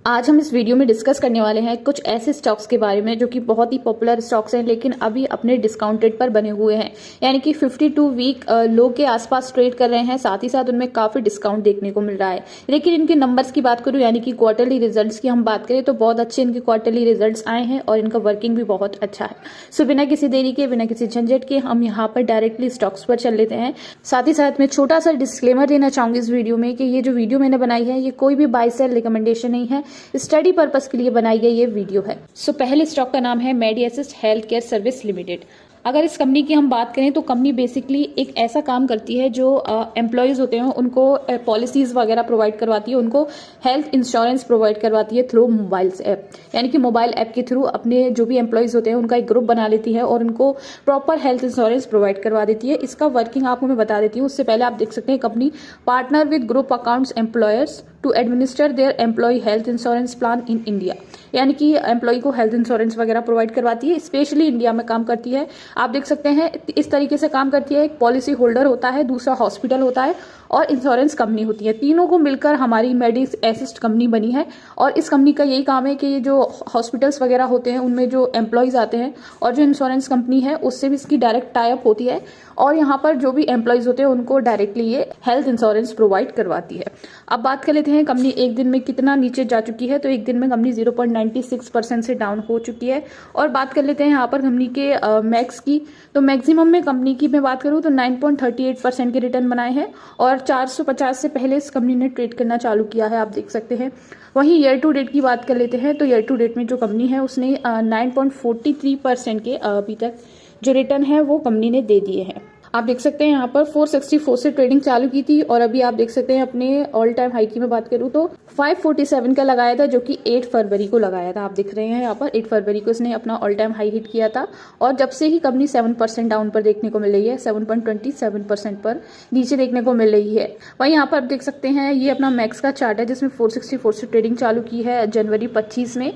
आज हम इस वीडियो में डिस्कस करने वाले हैं कुछ ऐसे स्टॉक्स के बारे में जो कि बहुत ही पॉपुलर स्टॉक्स हैं लेकिन अभी अपने डिस्काउंटेड पर बने हुए हैं, यानी कि 52 वीक लो के आसपास ट्रेड कर रहे हैं। साथ ही साथ उनमें काफी डिस्काउंट देखने को मिल रहा है। लेकिन इनके नंबर्स की बात करूं, यानी कि क्वार्टरली रिजल्ट्स की हम बात करें तो बहुत अच्छे इनके क्वार्टरली रिजल्ट्स आए हैं और इनका वर्किंग भी बहुत अच्छा है। सो बिना किसी देरी के, बिना किसी झंझट के हम यहाँ पर डायरेक्टली स्टॉक्स पर चल लेते हैं। साथ ही साथ मैं छोटा सा डिस्क्लेमर देना चाहूंगी इस वीडियो में कि ये जो वीडियो मैंने बनाई है ये कोई भी बाय सेल रिकमेंडेशन नहीं है, स्टडी पर्पस के लिए बनाई गई ये वीडियो है। सो पहले स्टॉक का नाम है Medi Assist Health Care Service Limited. अगर इस कंपनी की हम बात करें तो कंपनी बेसिकली एक ऐसा काम करती है जो एम्प्लॉयज होते हैं उनको पॉलिसीज वगैरह प्रोवाइड करवाती है, उनको हेल्थ इंश्योरेंस प्रोवाइड करवाती है थ्रू मोबाइल ऐप, यानी कि मोबाइल ऐप के थ्रू अपने जो भी एम्प्लॉयज होते हैं उनका एक ग्रुप बना लेती है और उनको प्रॉपर हेल्थ इंश्योरेंस प्रोवाइड करवा देती है। इसका वर्किंग आपको मैं बता देती हूँ। उससे पहले आप देख सकते हैं company partner with group accounts employers to administer their employ health insurance plan in India, यानी कि एम्प्लॉय को हेल्थ इंश्योरेंस वगैरह प्रोवाइड करवाती है, स्पेशली इंडिया में काम करती है। आप देख सकते हैं इस तरीके से काम करती है। एक पॉलिसी होल्डर होता है, दूसरा हॉस्पिटल होता है और इंश्योरेंस कंपनी होती है। तीनों को मिलकर हमारी मेडी असिस्ट कंपनी बनी है और इस कंपनी का यही काम है कि ये जो हॉस्पिटल्स वगैरह होते हैं उनमें जो एम्प्लॉयज आते हैं और जो इंश्योरेंस कंपनी है उससे भी इसकी डायरेक्ट टाई अप होती है और यहाँ पर जो भी एम्प्लॉयज होते हैं उनको डायरेक्टली ये हेल्थ इंश्योरेंस प्रोवाइड करवाती है। अब बात कर लेते हैं कंपनी एक दिन में कितना नीचे जा चुकी है। तो एक दिन में कंपनी 0.96% से डाउन हो चुकी है। और बात कर लेते हैं यहाँ पर कंपनी के मैक्स की, तो मैक्सिमम में कंपनी की मैं बात करूँ तो 9.38% के रिटर्न बनाए हैं और 450 से पहले इस कंपनी ने ट्रेड करना चालू किया है, आप देख सकते हैं। वहीं ईयर टू डेट की बात कर लेते हैं तो ईयर टू डेट में जो कंपनी है उसने 9.43% के अभी तक जो रिटर्न है वो कंपनी ने दे दिए हैं। आप देख सकते हैं यहाँ पर 464 से ट्रेडिंग चालू की थी और अभी आप देख सकते हैं अपने ऑल टाइम हाई की मैं बात करूँ तो 547 का लगाया था, जो कि 8 फरवरी को लगाया था। आप दिख रहे हैं यहाँ पर 8 फरवरी को इसने अपना ऑल टाइम हाई हिट किया था और जब से ही कंपनी 7% डाउन पर देखने को मिल रही है, 7.27% पर नीचे देखने को मिल रही है। वहीं यहाँ पर आप देख सकते हैं ये अपना मैक्स का चार्ट है जिसमें 464 से ट्रेडिंग चालू की है जनवरी 25 में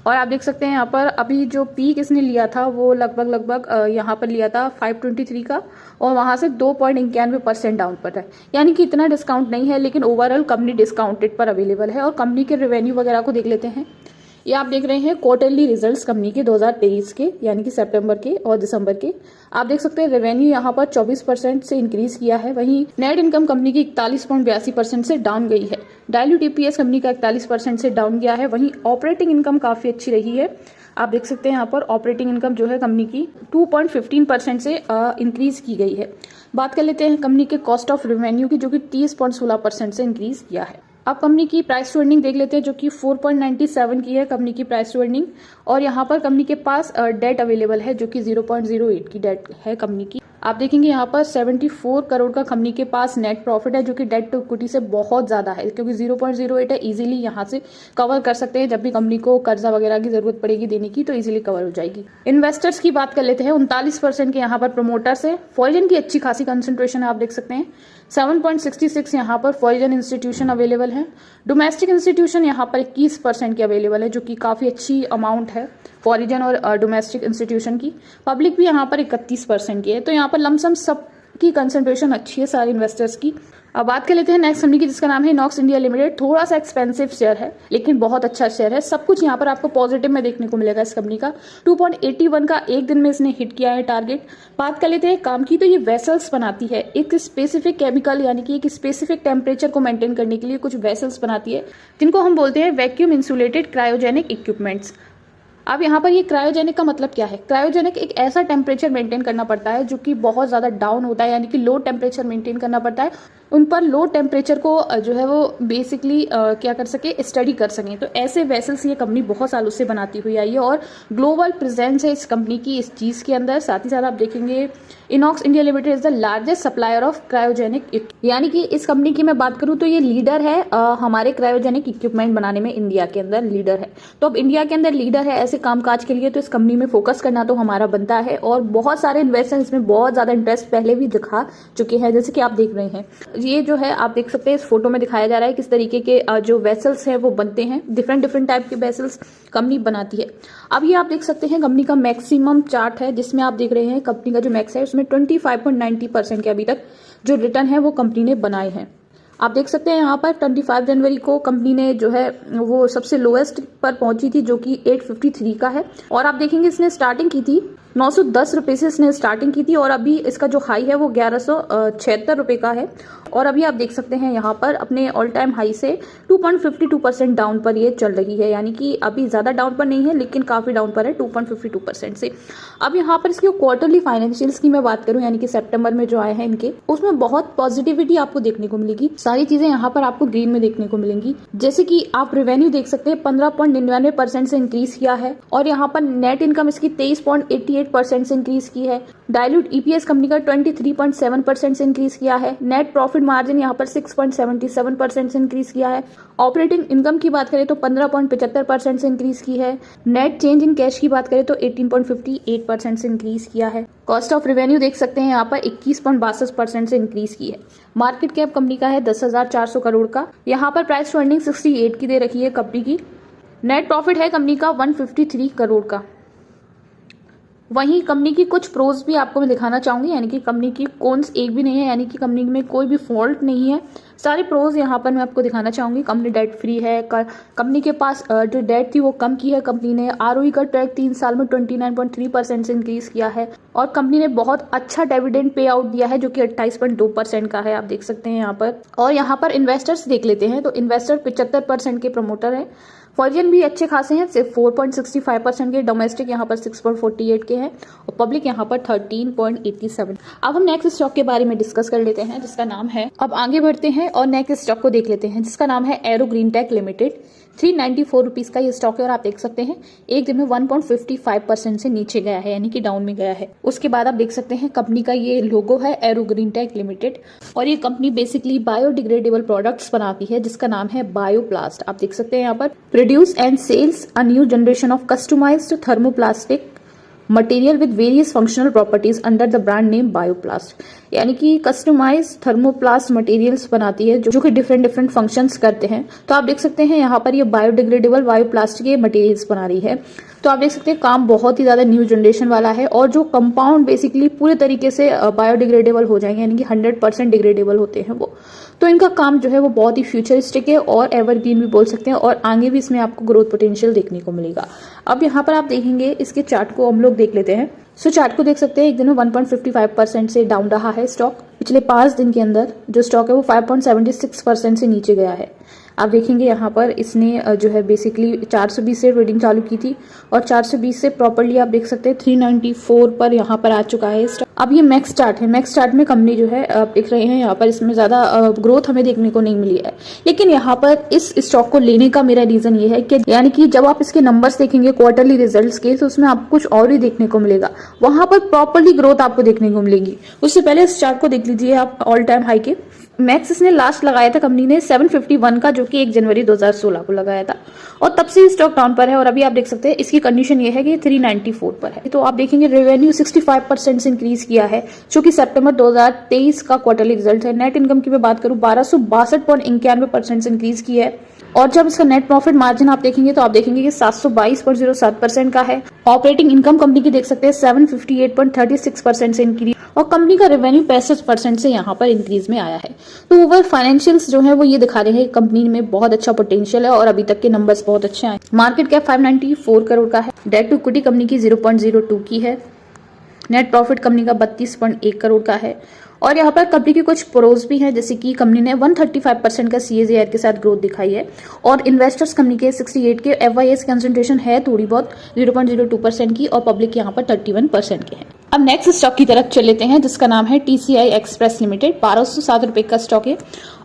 और आप देख सकते हैं यहाँ पर अभी जो पीक इसने लिया था वो लगभग यहाँ पर लिया था 523 का और वहां से 2.91% डाउन पर है, यानी कि इतना डिस्काउंट नहीं है लेकिन ओवरऑल कंपनी डिस्काउंटेड पर अवेलेबल है। और कंपनी के रेवेन्यू वगैरह को देख लेते हैं। ये आप देख रहे हैं क्वार्टरली रिजल्ट्स कंपनी के 2023 के, यानी कि सितंबर के और दिसंबर के। आप देख सकते हैं रेवेन्यू यहाँ पर 24% से इंक्रीज किया है। वहीं नेट इनकम कंपनी की 41.82% से डाउन गई है। डायल्यूट ईपीएस कंपनी का 41% से डाउन गया है। वहीं ऑपरेटिंग इनकम काफी अच्छी रही है। आप देख सकते हैं यहाँ पर ऑपरेटिंग इनकम जो है कंपनी की 2.15% से इंक्रीज की गई है। बात कर लेते हैं कंपनी के कॉस्ट ऑफ रेवेन्यू की, जो कि 30.16% से इंक्रीज किया है। अब कंपनी की प्राइस टू अर्निंग देख लेते हैं, जो कि 4.97 की है कंपनी की प्राइस टू अर्निंग। और यहाँ पर कंपनी के पास डेट अवेलेबल है जो कि 0.08 की डेट है कंपनी की। आप देखेंगे यहाँ पर 74 करोड़ का कंपनी के पास नेट प्रॉफिट है, जो कि डेट टू इक्विटी से बहुत ज्यादा है, क्योंकि 0.08 है। इजीली यहाँ से कवर कर सकते हैं, जब भी कंपनी को कर्जा वगैरह की जरूरत पड़ेगी देने की तो इजीली कवर हो जाएगी। इन्वेस्टर्स की बात कर लेते हैं, 39% के यहाँ पर प्रमोटर्स है। फॉरेन की अच्छी खासी कंसेंट्रेशन है, आप देख सकते हैं 7.66 यहाँ पर फॉरेन इंस्टीट्यूशन अवेलेबल है। डोमेस्टिक इंस्टीट्यूशन यहाँ पर 21% के अवेलेबल है, जो कि काफी अच्छी अमाउंट है फॉरेन और डोमेस्टिक इंस्टीट्यूशन की। पब्लिक भी यहाँ पर 31% की है, तो यहाँ पर लमसम सबकी कंसेंट्रेशन अच्छी है सारे इन्वेस्टर्स की। अब बात कर लेते हैं नेक्स्ट कंपनी की, जिसका नाम है इनॉक्स इंडिया लिमिटेड। थोड़ा सा एक्सपेंसिव शेयर है लेकिन बहुत अच्छा शेयर है। सब कुछ यहाँ पर आपको पॉजिटिव में देखने को मिलेगा इस कंपनी का। 2.81 का एक दिन में इसने हिट किया है टारगेट। बात कर लेते हैं काम की, तो ये वेसल्स बनाती है, एक स्पेसिफिक केमिकल यानी कि एक स्पेसिफिक टेम्परेचर को मेंटेन करने के लिए कुछ वेसल्स बनाती है, जिनको हम बोलते हैं वैक्यूम इंसुलेटेड क्रायोजेनिक इक्विपमेंट्स। अब यहाँ पर ये क्रायोजेनिक का मतलब क्या है? क्रायोजेनिक एक ऐसा टेम्परेचर मेंटेन करना पड़ता है जो कि बहुत ज्यादा डाउन होता है, यानी कि लो टेम्परेचर मेंटेन करना पड़ता है। उन पर लो टेम्परेचर को जो है वो बेसिकली क्या कर सके, स्टडी कर सकें। तो ऐसे वेसल्स ये कंपनी बहुत सालों से बनाती हुई आई है और ग्लोबल प्रेजेंस है इस कंपनी की इस चीज के अंदर। साथ ही साथ आप देखेंगे Inox India limited is the largest supplier of cryogenic, यानी कि इस कंपनी की मैं बात करूं तो ये लीडर है हमारे क्रायोजेनिक इक्विपमेंट बनाने में, इंडिया के अंदर लीडर है। तो अब इंडिया के अंदर लीडर है ऐसे कामकाज के लिए तो इस कंपनी में फोकस करना तो हमारा बनता है। और बहुत सारे इन्वेस्टर्स इसमें बहुत ज्यादा इंटरेस्ट पहले भी दिखा चुके हैं, जैसे कि आप देख रहे हैं। ये जो है आप देख सकते हैं इस फोटो में दिखाया जा रहा है किस तरीके के जो वेसल्स हैं वो बनते हैं। डिफरेंट टाइप के वेसल्स कंपनी बनाती है। अब ये आप देख सकते हैं कंपनी का मैक्सिमम चार्ट है, जिसमें आप देख रहे हैं कंपनी का जो मैक्स है उसमें 25.90% के अभी तक जो रिटर्न है वो कंपनी ने बनाए हैं। आप देख सकते हैं यहाँ पर 25 जनवरी को कंपनी ने जो है वो सबसे लोएस्ट पर पहुंची थी, जो कि 853 का है। और आप देखेंगे इसने स्टार्टिंग की थी 910 रुपए से इसने स्टार्टिंग की थी, और अभी इसका जो हाई है वो 1176 रुपए का है। और अभी आप देख सकते हैं यहाँ पर अपने ऑल टाइम हाई से 2.52% डाउन पर ये चल रही है, यानी कि अभी ज्यादा डाउन पर नहीं है लेकिन काफी डाउन पर है 2.52% से। अब यहाँ पर इसकी क्वार्टरली फाइनेंशियल्स की मैं बात करूं, यानी कि सितंबर में जो आए हैं इनके, उसमें बहुत पॉजिटिविटी आपको देखने को मिलेगी। सारी चीजें यहाँ पर आपको ग्रीन में देखने को मिलेंगी। जैसे कि आप रेवेन्यू देख सकते हैं 15.99% से इंक्रीज किया है, और यहाँ पर नेट इनकम इसकी 23.88% से इंक्रीज की है। डायल्यूट ईपीएस कंपनी का 23.7% से इंक्रीज किया है। नेट प्रॉफिट मार्जिन यहाँ पर 6.77% से इंक्रीज किया है। ऑपरेटिंग इनकम की बात करें तो 15.75% से इंक्रीज की है। नेट चेंज इन कैश की बात करें तो 18.58% से इंक्रीज किया है। कॉस्ट ऑफ रेवेन्यू देख सकते हैं यहाँ पर 21.62% से इंक्रीज की है। मार्केट कैप कंपनी का है 10,400 करोड़ का। यहाँ पर प्राइस टू अर्निंग 68 की दे रखी है कंपनी की। नेट प्रॉफिट है कंपनी का 153 करोड़ का। वहीं कंपनी की कुछ प्रोज भी आपको मैं दिखाना चाहूंगी, यानी कि कंपनी की कॉन्स एक भी नहीं है, यानी कि कंपनी में कोई भी फॉल्ट नहीं है। सारे प्रोज यहाँ पर मैं आपको दिखाना चाहूंगी। कंपनी डेट फ्री है। कंपनी के पास जो डेट थी वो कम की है कंपनी ने। आरओई का ट्रैक 3 साल में 29.3% से इंक्रीज किया है, और कंपनी ने बहुत अच्छा डिविडेंड पे आउट दिया है जो कि 28.2% का है, आप देख सकते हैं यहाँ पर। और यहाँ पर इन्वेस्टर्स देख लेते हैं तो इन्वेस्टर 75% के प्रमोटर है। फॉरेन भी अच्छे खासे हैं, सिर्फ 4.65% के। डोमेस्टिक यहाँ पर 6.48 के हैं, और पब्लिक यहाँ पर 13.87। अब हम नेक्स्ट स्टॉक के बारे में डिस्कस कर लेते हैं, जिसका नाम है, अब आगे बढ़ते हैं और नेक्स्ट स्टॉक को देख लेते हैं जिसका नाम है Arrow Green Tech Limited. 394 rupees का ये स्टॉक है, और आप देख सकते हैं एक दिन में 1.55% से नीचे गया है, यानी कि डाउन में गया है। उसके बाद आप देख सकते हैं कंपनी का ये लोगो है एरो ग्रीन टेक लिमिटेड, और ये कंपनी बेसिकली बायोडिग्रेडेबल प्रोडक्ट्स बनाती है जिसका नाम है बायोप्लास्ट। आप देख सकते हैं यहाँ पर produce and sells a new generation of customised thermoplastic material with various functional properties under the brand name Bioplast, यानी कि कस्टमाइज थर्मोप्लास्ट मटेरियल्स बनाती है जो कि डिफरेंट फंक्शंस करते हैं। तो आप देख सकते हैं यहाँ पर ये बायोडिग्रेडेबल बायोप्लास्ट के मटेरियल्स बना रही है। तो आप देख सकते हैं काम बहुत ही ज्यादा न्यू जनरेशन वाला है, और जो कंपाउंड बेसिकली पूरे तरीके से बायोडिग्रेडेबल हो जाएंगे, यानी कि 100% डिग्रेडेबल होते हैं वो। तो इनका काम जो है वो बहुत ही फ्यूचरिस्टिक है और एवरग्रीन भी बोल सकते हैं, और आगे भी इसमें आपको ग्रोथ पोटेंशियल देखने को मिलेगा। अब यहाँ पर आप देखेंगे इसके चार्ट को हम लोग देख लेते हैं। सो चार्ट को देख सकते हैं एक दिन में 1.55% से डाउन रहा है स्टॉक। पिछले 5 दिन के अंदर जो स्टॉक है वो 5.76% से नीचे गया है। आप देखेंगे यहाँ पर इसने जो है बेसिकली 420 से ट्रेडिंग चालू की थी, और 420 से प्रॉपर्ली आप देख सकते हैं 394 पर यहाँ पर आ चुका है स्टॉक। अब ये मैक्स चार्ट है, मैक्स चार्ट में कंपनी जो है आप देख रहे हैं यहाँ पर इसमें ज्यादा ग्रोथ हमें देखने को नहीं मिली है। लेकिन यहाँ पर इस स्टॉक को लेने का मेरा रीजन ये है कि यानी कि जब आप इसके नंबर्स देखेंगे क्वार्टरली रिजल्ट्स के, तो उसमें आपको कुछ और ही देखने को मिलेगा, वहां पर प्रॉपर्ली ग्रोथ आपको देखने को मिलेगी। उससे पहले इस चार्ट को देख लीजिए आप ऑल टाइम हाई के। मैक्स इसने लास्ट लगाया था कंपनी ने 751 का, जो कि 1 जनवरी 2016 को लगाया था, और तब से स्टॉक डाउन पर है। और अभी आप देख सकते हैं इसकी कंडीशन ये है कि 394 पर है। तो आप देखेंगे रेवेन्यू 65% से इंक्रीज किया है, जो कि सितंबर 2023 का क्वार्टरली रिजल्ट है। नेट इनकम की मैं बात करूं 1262.91% से इंक्रीज की है, और जब इसका नेट प्रॉफिट मार्जिन आप देखेंगे तो आप देखेंगे कि 722.07% का है। ऑपरेटिंग इनकम कंपनी की देख सकते हैं 758.36% से इंक्रीज, और कंपनी का रेवेन्यू 65% से यहाँ पर इंक्रीज में आया है। तो ओवर फाइनेंशियल्स जो है वो ये दिखा रहे हैं कंपनी में बहुत अच्छा पोटेंशियल है, और अभी तक के नंबर्स बहुत अच्छे आए। मार्केट कैप 594 करोड़ का है। डेट टू इक्विटी कंपनी की 0.02 की है। नेट प्रॉफिट कंपनी का 32.1 करोड़ का है। और यहाँ पर कंपनी के कुछ प्रोज भी हैं, जैसे कि कंपनी ने 135% का CAGR के साथ ग्रोथ दिखाई है, और इन्वेस्टर्स कंपनी के 68 के FIS कंसंट्रेशन है थोड़ी बहुत 0.02% की, और पब्लिक यहाँ पर 31% के हैं। अब नेक्स्ट स्टॉक की तरफ चल लेते हैं जिसका नाम है TCI एक्सप्रेस लिमिटेड। 1207 रुपए का स्टॉक है,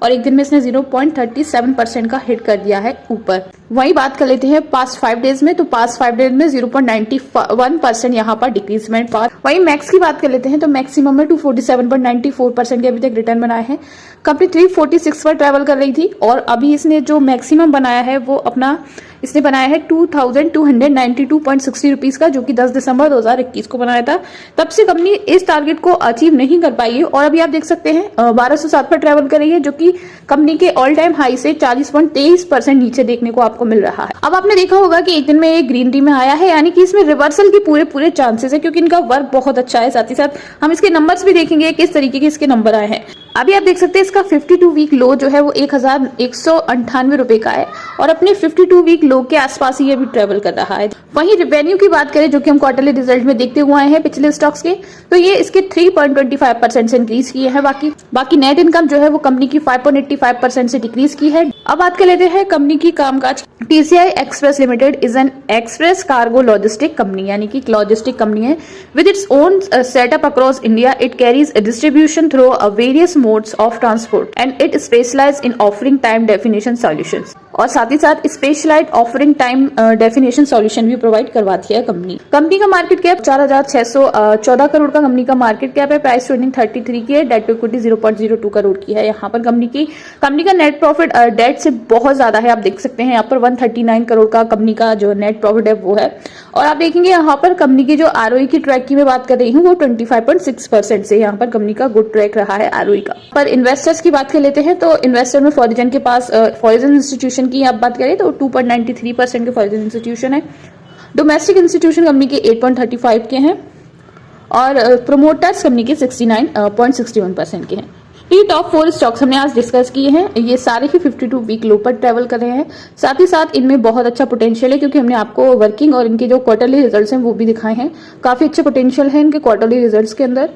और एक दिन में इसने 0.37% का हिट कर दिया है ऊपर। वही बात कर लेते हैं पास्ट 5 डेज में, तो पास्ट 5 डेज में 0.91% यहाँ पर डिक्रीजमेंट पार। वही मैक्स की बात कर लेते हैं तो मैक्सिमम में 247.94% के अभी तक रिटर्न बनाए हैं। कंपनी 346 पर ट्रेवल कर रही थी, और अभी इसने जो मैक्सिमम बनाया है वो अपना इसने बनाया है 2292.60 रुपीज का, जो कि 10 दिसंबर 2021 को बनाया था। तब से कंपनी इस टारगेट को अचीव नहीं कर पाई है, और अभी आप देख सकते हैं 1207 पर ट्रेवल कर रही है, जो कि कंपनी के ऑल टाइम हाई से 40.23% नीचे देखने को आपको मिल रहा है। अब आपने देखा होगा कि एक दिन में एक ग्रीन टी में आया है, यानी कि इसमें रिवर्सल के पूरे चांसेस है, क्योंकि इनका वर्क बहुत अच्छा है। साथ ही साथ हम इसके नंबर्स भी देखेंगे किस तरीके के इसके नंबर आए हैं। अभी आप देख सकते हैं इसका 52 वीक लो जो है वो 1198 रुपए का है और अपने 52 वीक लो के आसपास ही ये भी ट्रेवल कर रहा है। वहीं रेवेन्यू की बात करें जो कि हम क्वार्टरली रिजल्ट में देखते हुए आए हैं पिछले स्टॉक्स के, तो ये इसके 3.25% से इंक्रीज किए हैं। बाकी नेट इनकम जो है वो कंपनी की 5.85% से डिक्रीज की है। अब बात कर लेते हैं कंपनी की कामकाज। TCI express limited is an express cargo logistic company, यानी कि लॉजिस्टिक कंपनी है with its own setup across India. It carries distribution through various modes of transport and it specialise in offering time definition solutions, और साथ ही साथ specialised offering time definition solution भी provide करवाती है कंपनी का market cap 4,614 crore का company का मार्केट कैप है। प्राइस ट्रेडिंग 33 की है। डेट टू इक्विटी 0.02 करोड़ की है। यहाँ पर कंपनी का नेट प्रॉफिट डेट से बहुत ज्यादा है। आप देख सकते हैं यहाँ पर 139 करोड़ का कंपनी का जो नेट प्रॉफिट है वो है। और आप देखेंगे यहाँ पर कंपनी की जो ROE की ट्रैक की मैं बात कर रही हूँ वो 25.6% से यहाँ पर कंपनी का गुड ट्रैक रहा है ROE का। पर इन्वेस्टर्स की बात कर लेते हैं तो इन्वेस्टर में फॉरिजन के पास फॉरिजन इंस्टीट्यूशन की आप बात करें तो 2.93% के फॉरेन इंस्टीट्यूशन है। डोमेस्टिक इंस्टीट्यूशन कंपनी के 8.35 के हैं और प्रोमोटर्स कंपनी के 69.61% के हैं। ये टॉप 4 स्टॉक्स हमने आज डिस्कस किए हैं। ये सारे ही 52 वीक लो पर ट्रेवल कर रहे हैं। साथ ही साथ इनमें बहुत अच्छा पोटेंशियल है क्योंकि हमने आपको वर्किंग और इनके जो क्वार्टरली रिजल्ट्स हैं वो भी दिखाए हैं। काफी अच्छे पोटेंशियल है इनके क्वार्टरली रिजल्ट्स के अंदर।